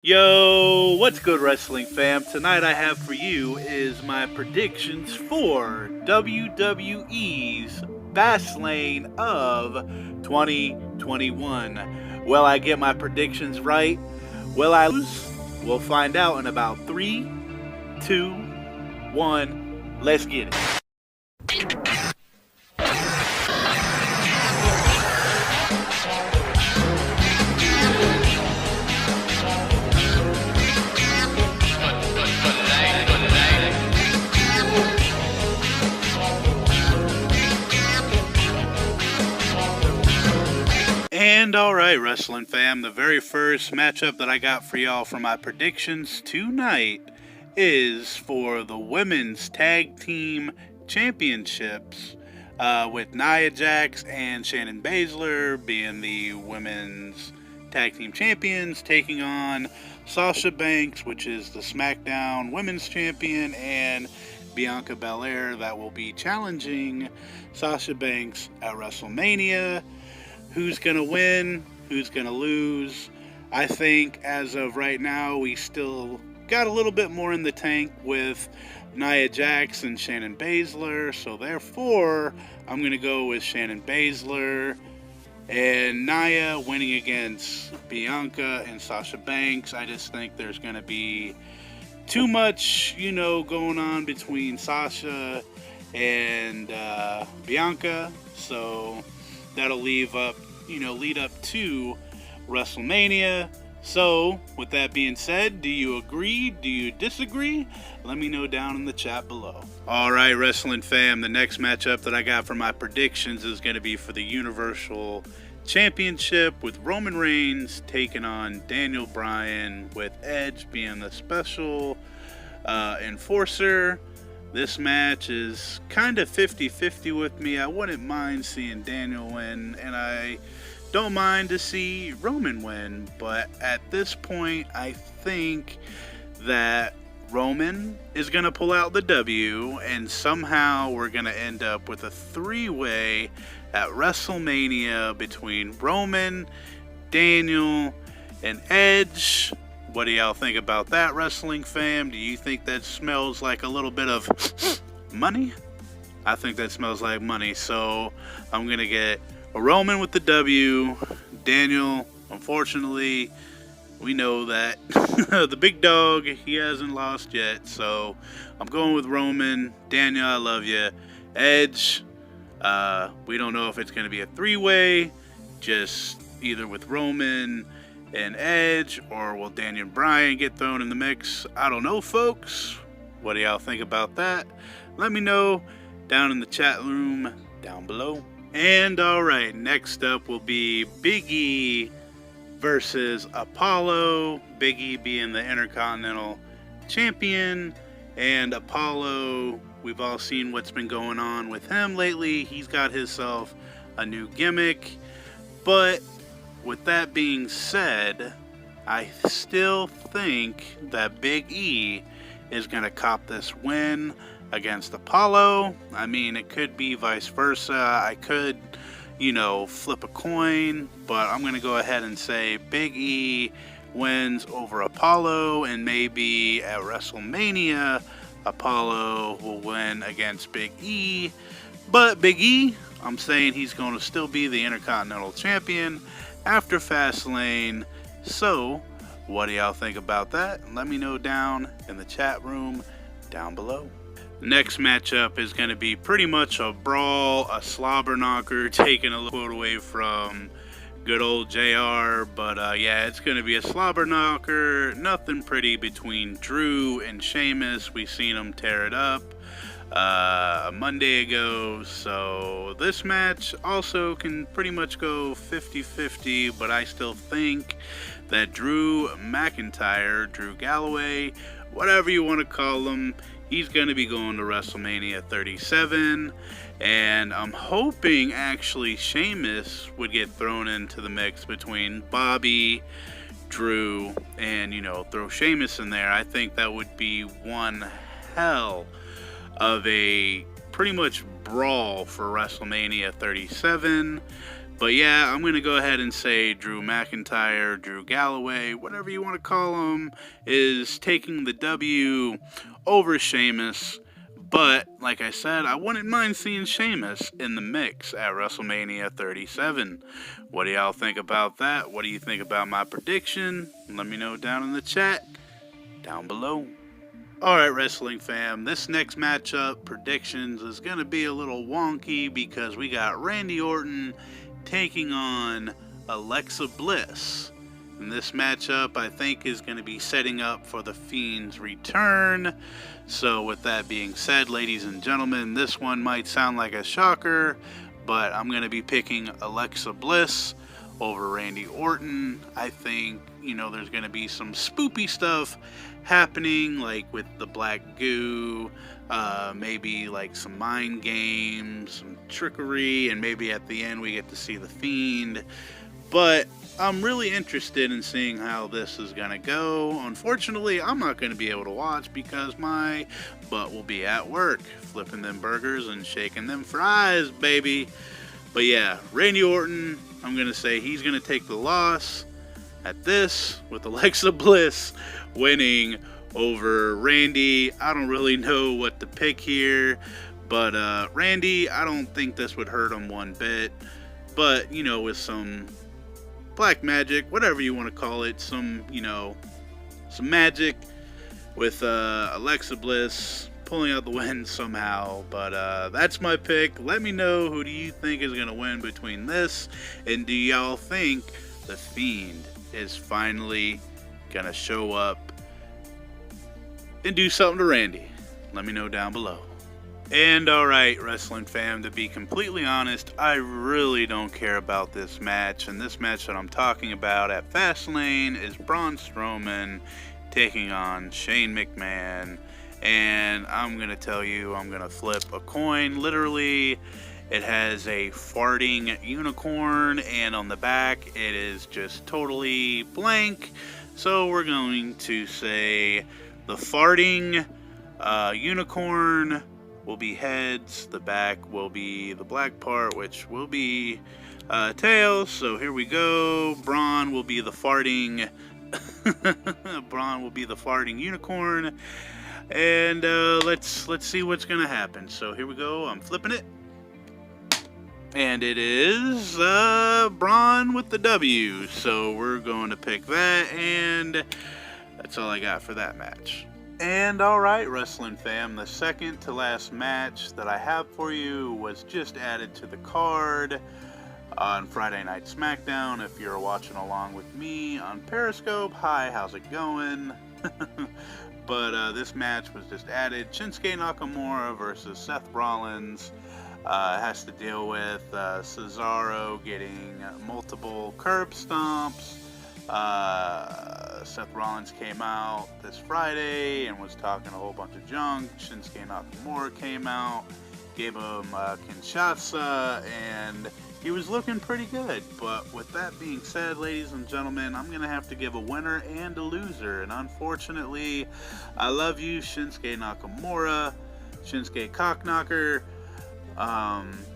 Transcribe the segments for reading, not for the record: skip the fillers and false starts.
Yo, what's good, wrestling fam? Tonight I have for you is my predictions for WWE's Fastlane of 2021. Will I get my predictions right? Will I lose? We'll find out in about 3, 2, 1. Let's get it. And alright, wrestling fam, the very first matchup that I got for y'all for my predictions tonight is for the Women's Tag Team Championships, with Nia Jax and Shannon Baszler being the Women's Tag Team Champions, taking on Sasha Banks, which is the SmackDown Women's Champion, and Bianca Belair, that will be challenging Sasha Banks at WrestleMania. Who's going to win? Who's going to lose? I think as of right now, we still got a little bit more in the tank with Nia Jax and Shannon Baszler. So therefore, I'm going to go with Shannon Baszler and Nia winning against Bianca and Sasha Banks. I just think there's going to be too much, going on between Sasha and Bianca. So that'll lead up to WrestleMania. So, with that being said, do you agree? Do you disagree? Let me know down in the chat below. Alright, wrestling fam, the next matchup that I got for my predictions is going to be for the Universal Championship, with Roman Reigns taking on Daniel Bryan, with Edge being the special enforcer. This match is kind of 50-50 with me. I wouldn't mind seeing Daniel win, and I don't mind to see Roman win. But at this point, I think that Roman is going to pull out the W, and somehow we're going to end up with a three-way at WrestleMania between Roman, Daniel, and Edge. What do y'all think about that, wrestling fam? Do you think that smells like a little bit of money? I think that smells like money. So I'm going to get a Roman with the W. Daniel, unfortunately, we know that the big dog, he hasn't lost yet. So I'm going with Roman. Daniel, I love you. Edge, we don't know if it's going to be a three-way, just either with Roman and Edge, or will Daniel Bryan get thrown in the mix? I don't know, folks. What do y'all think about that? Let me know down in the chat room down below. And alright, next up will be Big E versus Apollo. Big E being the Intercontinental Champion, and Apollo, we've all seen what's been going on with him lately. He's got himself a new gimmick, but with that being said, I still think that Big E is going to cop this win against Apollo. I mean, it could be vice versa. I could, flip a coin, but I'm going to go ahead and say Big E wins over Apollo, and maybe at WrestleMania, Apollo will win against Big E. But Big E, I'm saying he's going to still be the Intercontinental Champion after Fastlane. So, what do y'all think about that? Let me know down in the chat room down below. The next matchup is going to be pretty much a brawl, a slobber knocker, taking a little quote away from good old JR. But yeah, it's going to be a slobber knocker. Nothing pretty between Drew and Sheamus. We've seen them tear it up a Monday ago. So this match also can pretty much go 50-50, but I still think that Drew McIntyre, Drew Galloway, whatever you want to call him, he's going to be going to WrestleMania 37, and I'm hoping actually Sheamus would get thrown into the mix between Bobby, Drew, and throw Sheamus in there. I think that would be one hell of a pretty much brawl for WrestleMania 37. But yeah, I'm going to go ahead and say Drew McIntyre, Drew Galloway, whatever you want to call him, is taking the W over Sheamus. But, like I said, I wouldn't mind seeing Sheamus in the mix at WrestleMania 37. What do y'all think about that? What do you think about my prediction? Let me know down in the chat, down below. Alright, wrestling fam, this next matchup, predictions, is going to be a little wonky because we got Randy Orton taking on Alexa Bliss. And this matchup, I think, is going to be setting up for The Fiend's return. So with that being said, ladies and gentlemen, this one might sound like a shocker, but I'm going to be picking Alexa Bliss over Randy Orton. I think, there's going to be some spoopy stuff happening, like with the black goo, maybe like some mind games, some trickery, and maybe at the end we get to see The Fiend. But I'm really interested in seeing how this is going to go. Unfortunately, I'm not going to be able to watch because my butt will be at work, flipping them burgers and shaking them fries, baby. But yeah, Randy Orton, I'm going to say he's going to take the loss at this, with Alexa Bliss winning over Randy. I don't really know what to pick here, but Randy, I don't think this would hurt him one bit. But, with some black magic, whatever you want to call it, some magic with Alexa Bliss pulling out the win somehow. But that's my pick. Let me know, who do you think is going to win between this, and do y'all think The Fiend is finally going to show up and do something to Randy? Let me know down below. And alright, wrestling fam, to be completely honest, I really don't care about this match. And this match that I'm talking about at Fastlane is Braun Strowman taking on Shane McMahon. And I'm going to tell you, I'm going to flip a coin, literally. It has a farting unicorn, and on the back it is just totally blank. So we're going to say the farting unicorn will be heads, the back will be the black part, which will be tails. So here we go. Braun will be the farting Braun will be the farting unicorn. And let's see what's gonna happen. So here we go. I'm flipping it. And it is Braun with the W. So we're going to pick that, and that's all I got for that match. And alright, wrestling fam, the second to last match that I have for you was just added to the card on Friday Night SmackDown. If you're watching along with me on Periscope, hi, how's it going? But this match was just added. Shinsuke Nakamura versus Seth Rollins. Has to deal with Cesaro getting multiple curb stomps. Seth Rollins came out this Friday and was talking a whole bunch of junk. Shinsuke Nakamura came out, gave him Kinshasa, and he was looking pretty good. But with that being said, ladies and gentlemen, I'm going to have to give a winner and a loser. And unfortunately, I love you, Shinsuke Nakamura, Shinsuke Cockknocker.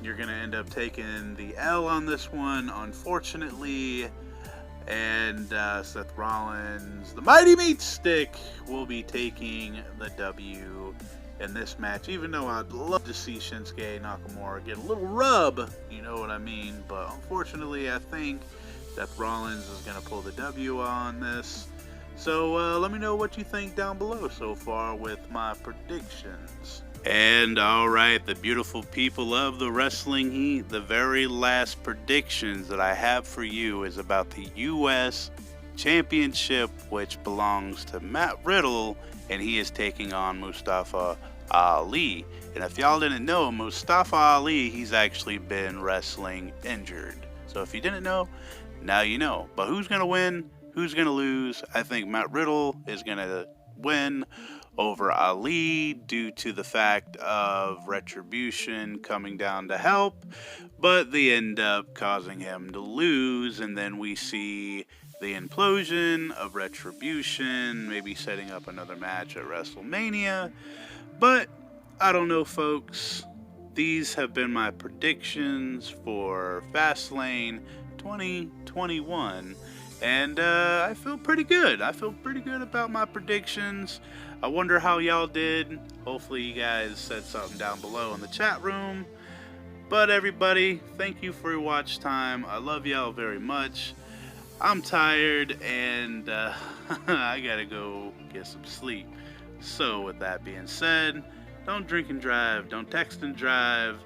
You're going to end up taking the L on this one, unfortunately. And Seth Rollins, the Mighty Meat Stick, will be taking the W in this match. Even though I'd love to see Shinsuke Nakamura get a little rub, you know what I mean. But unfortunately, I think Seth Rollins is going to pull the W on this. So let me know what you think down below so far with my predictions. And alright, the beautiful people of the wrestling heat, the very last predictions that I have for you is about the US Championship, which belongs to Matt Riddle, and he is taking on Mustafa Ali. And if y'all didn't know, Mustafa Ali, he's actually been wrestling injured. So if you didn't know, now you know. But who's going to win? Who's going to lose? I think Matt Riddle is going to win over Ali due to the fact of Retribution coming down to help, but they end up causing him to lose, and then we see the implosion of Retribution, maybe setting up another match at WrestleMania. But I don't know, folks. these have been my predictions for Fastlane 2021. And I feel pretty good. I feel pretty good about my predictions. I wonder how y'all did. Hopefully you guys said something down below in the chat room. But everybody, thank you for your watch time. I love y'all very much. I'm tired and I gotta go get some sleep. So with that being said, don't drink and drive, don't text and drive.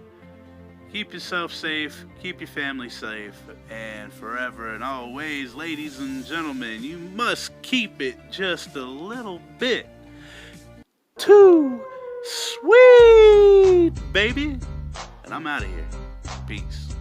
Keep yourself safe, keep your family safe, and forever and always, ladies and gentlemen, you must keep it just a little bit too sweet, baby. And I'm out of here. Peace.